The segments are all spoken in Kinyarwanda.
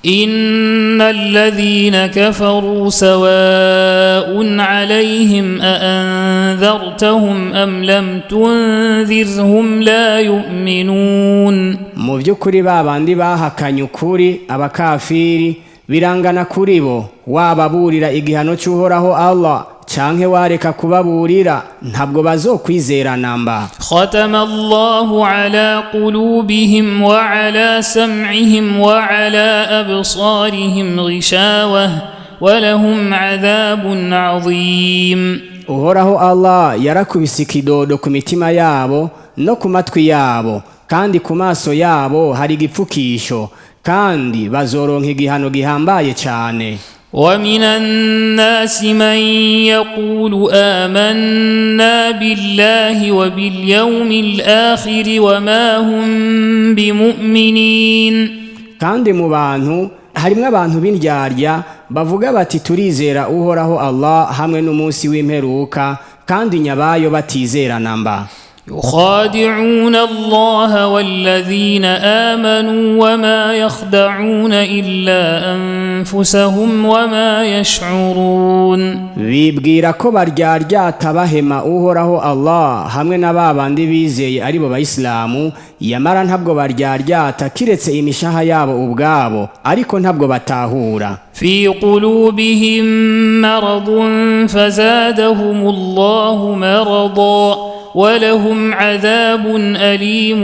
إن الذين كفروا سواء عليهم أأنذرتهم أم لم تنذرهم لا يؤمنون mu by'ukuri babandi bahakanye ukuri abakafiri birangana kuri bo wababurira igihano cy'uhoraho Allah canke wareka kubaburira ntabwo bazokwizera namba. ختم الله على قلوبهم وعلى سمعهم وعلى أبصارهم غشاوة ولهم عذاب عظيم. uhoraho Allah yarakubise ikidodo ku mitima yabo no ku matwi yabo kandi ku maso yabo hari igipfukisho kandi bazoronka igihano gihambaye cyane. ومن الناس من يقول آمنا بالله وباليوم الآخر وما هم بمؤمنين kandi mu bantu harimwe abantu b'indyarya bavuga bati turizera uhoraho Allah hamwe n'umunsi w'imperuka kandi nyabayo batizera namba. يخادعون الله والذين آمنوا وما يخدعون إلا أنفسهم وما يشعرون. bibwira ko baryaryata bahema uhoraho Allah hamwe n'ababandi bizeye ari bo bayisilamu yamara ntabwo baryaryata kiretse imishaha yabo ubwabo ariko ntabwo batahura. في قلوبهم مرض فزادهم الله مرضا ولهم عذاب أليم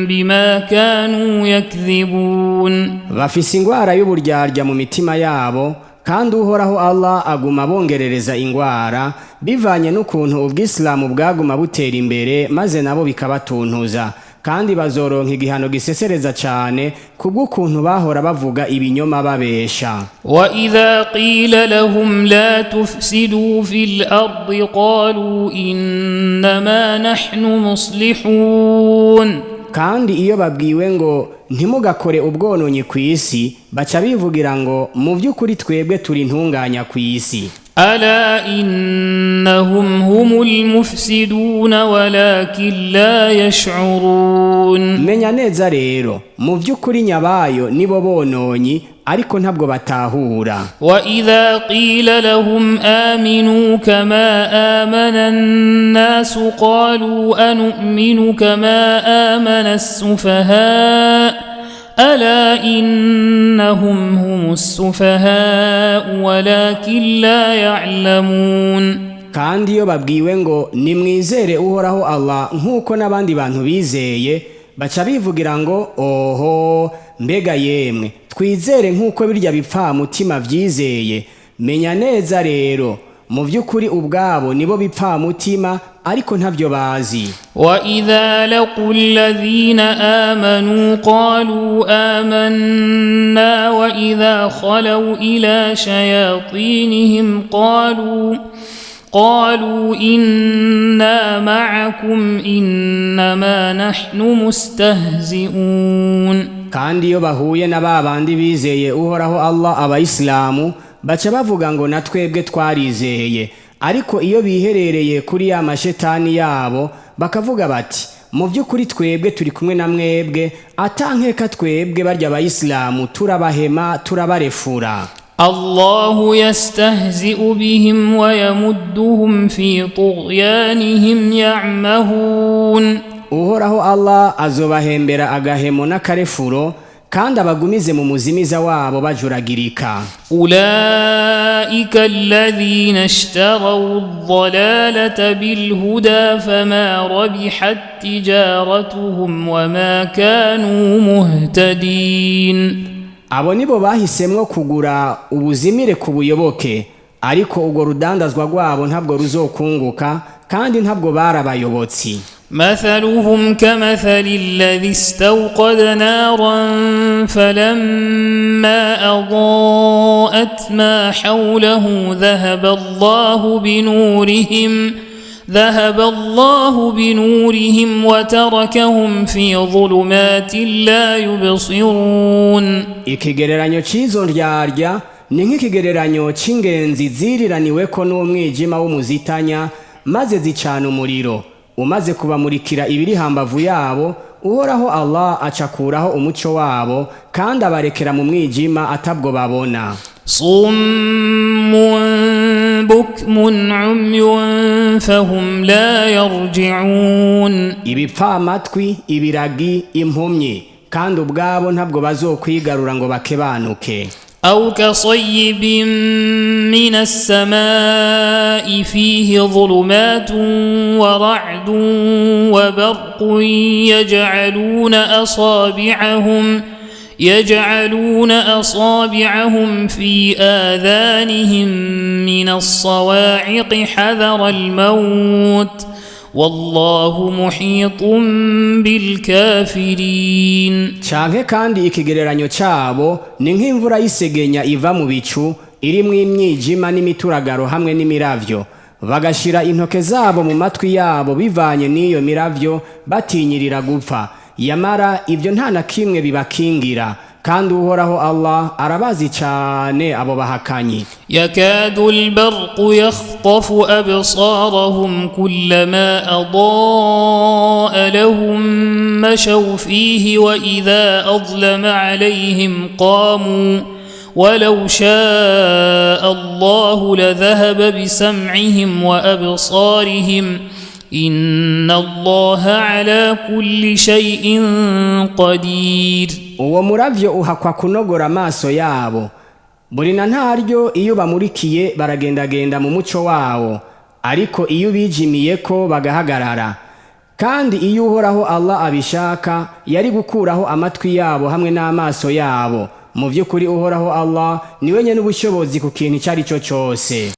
بما كانوا يكذبون. bafise ingwara y'uburyarya mu mitima yabo kandi uhoraho Allah aguma bongerereza ingwara bivanye n'ukuntu ubwisilamu bwaguma butera imbere maze nabo bikabatuntuza kandi bazoronka igihano gisesereza cyane kubw'ukuntu bahora bavuga ibinyoma babesha. وإذا قيل لهم لا تفسدوا في الأرض قالوا إنما نحن مصلحون. kandi iyo babwiwe ngo ntimugakore ubwononyi ku isi baca bivugira ngo mu by'ukuri twebwe turi intunganya ku isi. ألا إنهم هم المفسدون ولكن لا يشعرون. menya neza rero mu by'ukuri nyabayo nibo bononyi ariko ntabwo batahura. وإذا قيل لهم آمنوا كما آمن الناس قالوا أنؤمن كما آمن السفهاء ألا إنهم هم السفهاء ولكن لا يعلمون. kandi iyo babwiwe ngo nimwizere uhoraho Allah nk'uko n'abandi bantu bizeye baca bivugira ngo oho mbega yemwe twizere nk'uko birya bipfa mutima byizeye. menya neza rero mu by'ukuri ubwabo nibo bipfa mutima ariko ntabyo bazi. وإذا لقوا الذين آمنوا قالوا آمنا وإذا خلوا إلى شياطينهم قالوا إنا معكم إنما نحن مستهزئون. kandi iyo bahuye na babandi bizeye uhoraho Allah abayisilamu baca bavuga ngo natwebwe twarizeye ariko iyo biherereye kuri ya mashetani yabo bakavuga bati mu by'ukuri twebwe turi kumwe na mwebwe atankeka twebwe barya abayisilamu turabahema turabarefura. الله يستهزئ بهم ويمدهم في طغيانهم يعمهون. uhoraho Allah azobahembera agahemo n'akarefuro kandi abagumize mu muzimiza wabo bajuragirika. أولئك الذين اشتروا الضلالة بالهدى فما ربحت تجارتهم وما كانوا مهتدين. abo nibo bahisemwo kugura ubuzimire ku buyoboke ariko ubwo rudandazwa rwabo ntabwo ruzokunguka kandi ntabwo barabayobotsi. مثلهم كمثل الذي استوقد نارا فلما أضاءت ما حوله ذهب الله بنورهم وتركهم في ظلمات لا يبصرون. ikigereranyo cy'izo ndyarya ni nk'ikigereranyo cy'ingenzi ziriraniweko n'umwijima w'umuzitanya maze zicana umuriro umaze kubamurikira ibiri hambavu yabo uhoraho Allah acakuraho umuco wabo kandi abarekera mu mwijima atabwo babona. صم بكم عمي فهم لا يرجعون ibipfamatwi, ibiragi, impumyi, kandi ubwabo ntabwo bazokwigarura ngo bakebanuke. أو كصيب من السماء فيه ظلمات ورعد وبرق يجعلون أصابعهم في آذانهم من الصواعق حذر الموت والله محيط بالكافرين. Canke kandi ikigereranyo cabo ni nk'imvura y'isegenya iva mu bicu irimwo imyijima n'imituragaro hamwe n'imiravyo, bagashira intoke zabo mu matwi yabo bivanye n'iyo miravyo batinyirira gupfa, yamara ibyo nta na kimwe bibakingira, kandi uhoraho Allah arabazi cyane abo bahakanyi. yakadu albarqu yakhtafu absarahum kullama adaa lahum mashaw fihi wa idha adlama alayhim qamu ولو شاء الله لذهب بسمعهم وأبصارهم إن الله على كل شيء قدير. uwo muravyo uhakwa kunogora amaso yabo, buri na ntaryo iyo bamurikiye baragendagenda mu muco wawo, ariko iyo bijimiye ko bagahagarara. Kandi iyo uhoraho Allah abishaka yari gukuraho amatwi yabo hamwe n'amaso yabo. Mu vy'ukuri uhoraho Allah niwe nyene ubushobozi ku kintu cyari cyo cyose.